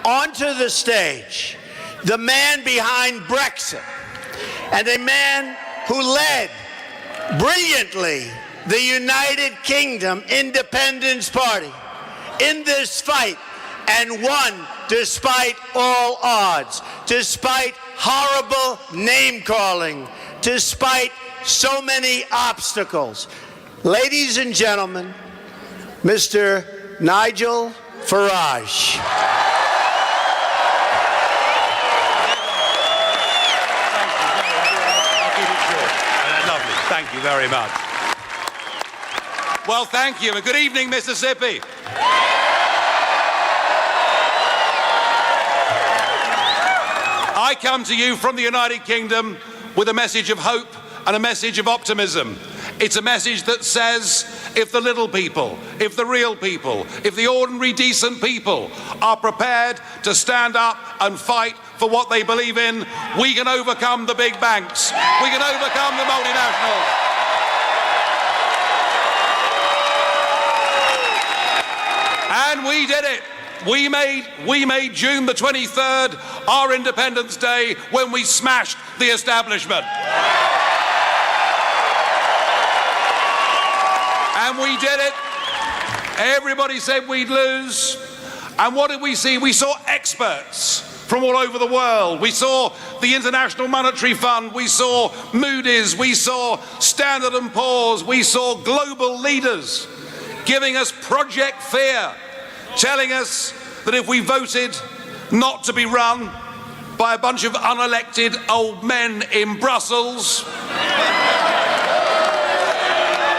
onto the stage the man behind Brexit and a man who led brilliantly the United Kingdom Independence Party in this fight and won despite all odds, despite horrible name-calling, despite so many obstacles. Ladies and gentlemen, Mr. Nigel Farage. Lovely. Thank you very much. Well, thank you, and good evening, Mississippi. I come to you from the United Kingdom with a message of hope and a message of optimism. It's a message that says if the little people, if the real people, if the ordinary decent people are prepared to stand up and fight for what they believe in, we can overcome the big banks. We can overcome the multinationals. And we did it. We made June the 23rd our Independence Day when we smashed the establishment. And we did it. Everybody said we'd lose. And what did we see? We saw experts from all over the world. We saw the International Monetary Fund. We saw Moody's. We saw Standard & Poor's. We saw global leaders giving us Project Fear, telling us that if we voted not to be run by a bunch of unelected old men in Brussels,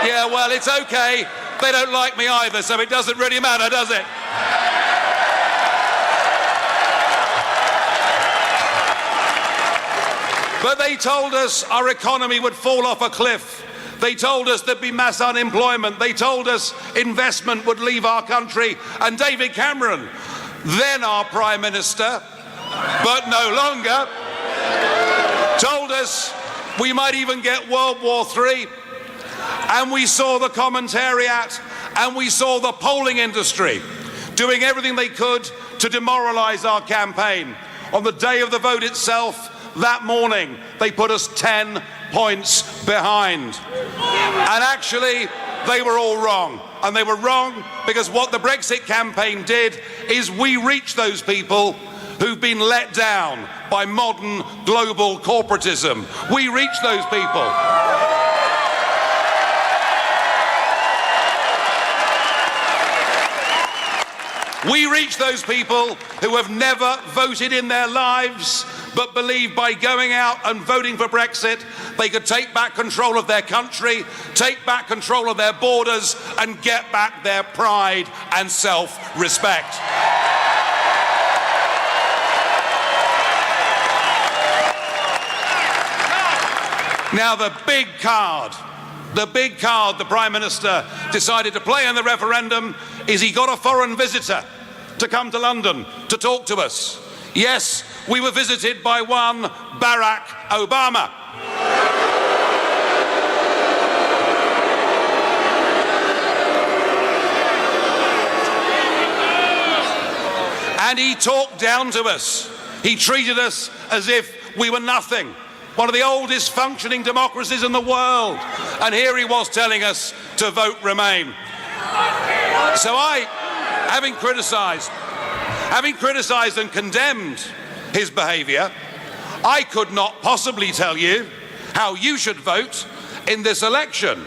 yeah, well, it's okay. They don't like me either, so it doesn't really matter, does it? But they told us our economy would fall off a cliff. They told us there'd be mass unemployment. They told us investment would leave our country. And David Cameron, then our Prime Minister, but no longer, told us we might even get World War III. And we saw the commentariat and we saw the polling industry doing everything they could to demoralise our campaign. On the day of the vote itself, that morning, they put us 10 points behind. And actually, they were all wrong. And they were wrong because what the Brexit campaign did is we reached those people who've been let down by modern global corporatism. We reached those people. We reach those people who have never voted in their lives, but believe by going out and voting for Brexit, they could take back control of their country, take back control of their borders, and get back their pride and self-respect. Now, the big card the Prime Minister decided to play in the referendum is he got a foreign visitor to come to London to talk to us. Yes, we were visited by one Barack Obama. And he talked down to us. He treated us as if we were nothing. One of the oldest functioning democracies in the world. And here he was telling us to vote Remain. So I, having criticised and condemned his behaviour, I could not possibly tell you how you should vote in this election.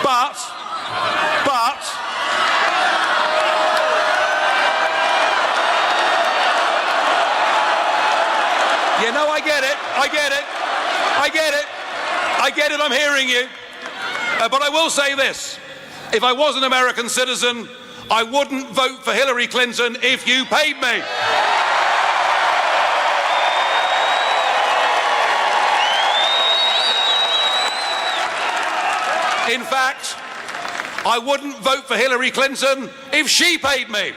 But, you know, I get it, I'm hearing you. But I will say this, if I was an American citizen, I wouldn't vote for Hillary Clinton if you paid me. In fact, I wouldn't vote for Hillary Clinton if she paid me.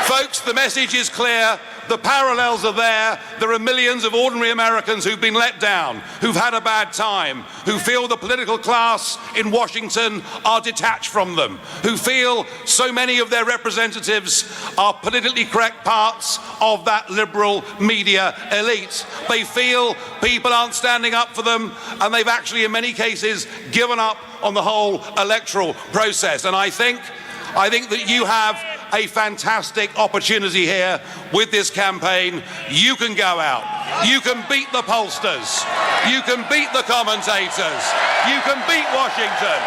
Folks, the message is clear. The parallels are there. There are millions of ordinary Americans who've been let down, who've had a bad time, who feel the political class in Washington are detached from them, who feel so many of their representatives are politically correct parts of that liberal media elite. They feel people aren't standing up for them, and they've actually, in many cases, given up on the whole electoral process. And I think that you have a fantastic opportunity here with this campaign. You can go out. You can beat the pollsters. You can beat the commentators. You can beat Washington.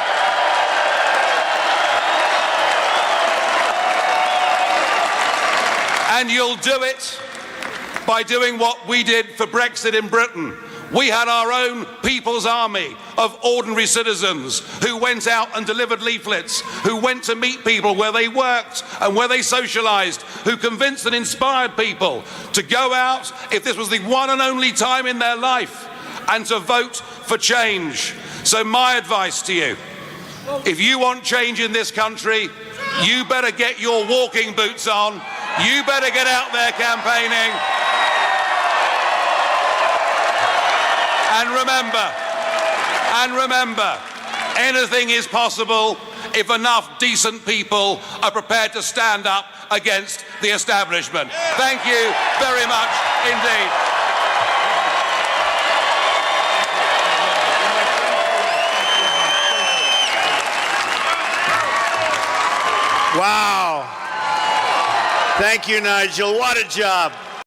And you'll do it by doing what we did for Brexit in Britain. We had our own People's Army of ordinary citizens who went out and delivered leaflets, who went to meet people where they worked and where they socialised, who convinced and inspired people to go out, if this was the one and only time in their life, and to vote for change. So my advice to you, if you want change in this country, you better get your walking boots on. You better get out there campaigning. And remember, anything is possible if enough decent people are prepared to stand up against the establishment. Thank you very much indeed. Wow. Thank you, Nigel. What a job.